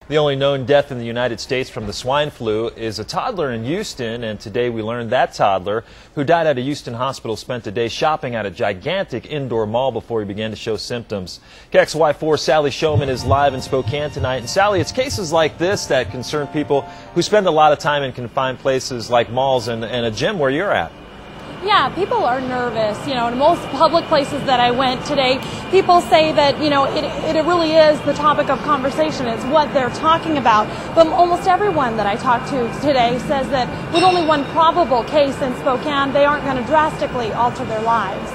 The only known death in the United States from the swine flu is a toddler in Houston, and today we learned that toddler, who died at a Houston hospital, spent a day shopping at a gigantic indoor mall before he began to show symptoms. KXLY4 Sally Showman is live in Spokane tonight. And Sally, it's cases like this that concern people who spend a lot of time in confined places like malls and a gym where you're at. Yeah, people are nervous. In most public places that I went today, people say that, it really is the topic of conversation. It's what they're talking about. But almost everyone that I talked to today says that with only one probable case in Spokane, they aren't going to drastically alter their lives.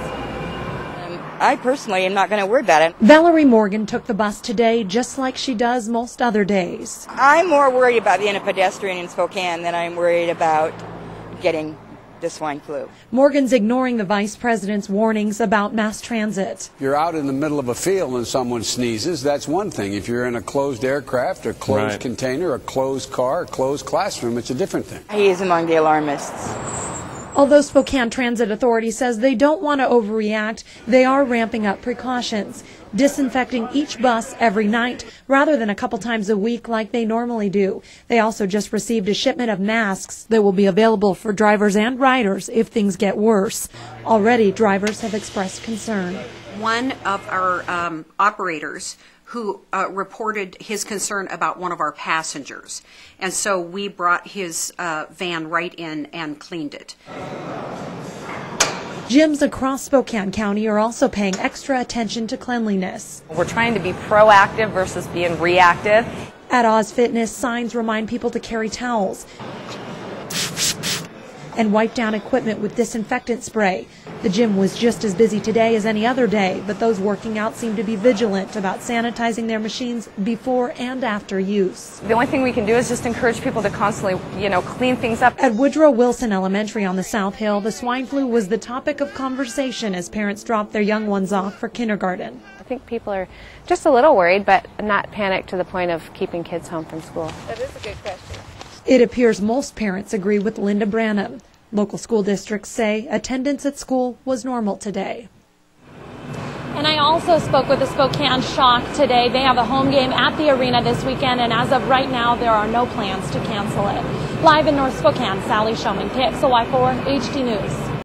I personally am not going to worry about it. Valerie Morgan took the bus today just like she does most other days. I'm more worried about being a pedestrian in Spokane than I'm worried about getting the swine flu. Morgan's ignoring the vice president's warnings about mass transit. If you're out in the middle of a field and someone sneezes, that's one thing. If you're in a closed aircraft, a closed container, a closed car, a closed classroom, it's a different thing. He is among the alarmists. Although Spokane Transit Authority says they don't want to overreact, they are ramping up precautions, disinfecting each bus every night rather than a couple times a week like they normally do. They also just received a shipment of masks that will be available for drivers and riders if things get worse. Already, drivers have expressed concern. One of our operators who reported his concern about one of our passengers. And so we brought his van right in and cleaned it. Gyms across Spokane County are also paying extra attention to cleanliness. We're trying to be proactive versus being reactive. At Oz Fitness, signs remind people to carry towels and wipe down equipment with disinfectant spray. The gym was just as busy today as any other day, but those working out seem to be vigilant about sanitizing their machines before and after use. The only thing we can do is just encourage people to constantly, clean things up. At Woodrow Wilson Elementary on the South Hill, the swine flu was the topic of conversation as parents dropped their young ones off for kindergarten. I think people are just a little worried, but not panicked to the point of keeping kids home from school. That is a good question. It appears most parents agree with Linda Branham. Local school districts say attendance at school was normal today. And I also spoke with the Spokane Shock today. They have a home game at the arena this weekend, and as of right now, there are no plans to cancel it. Live in North Spokane, Sally Showman, KXLY4 HD News.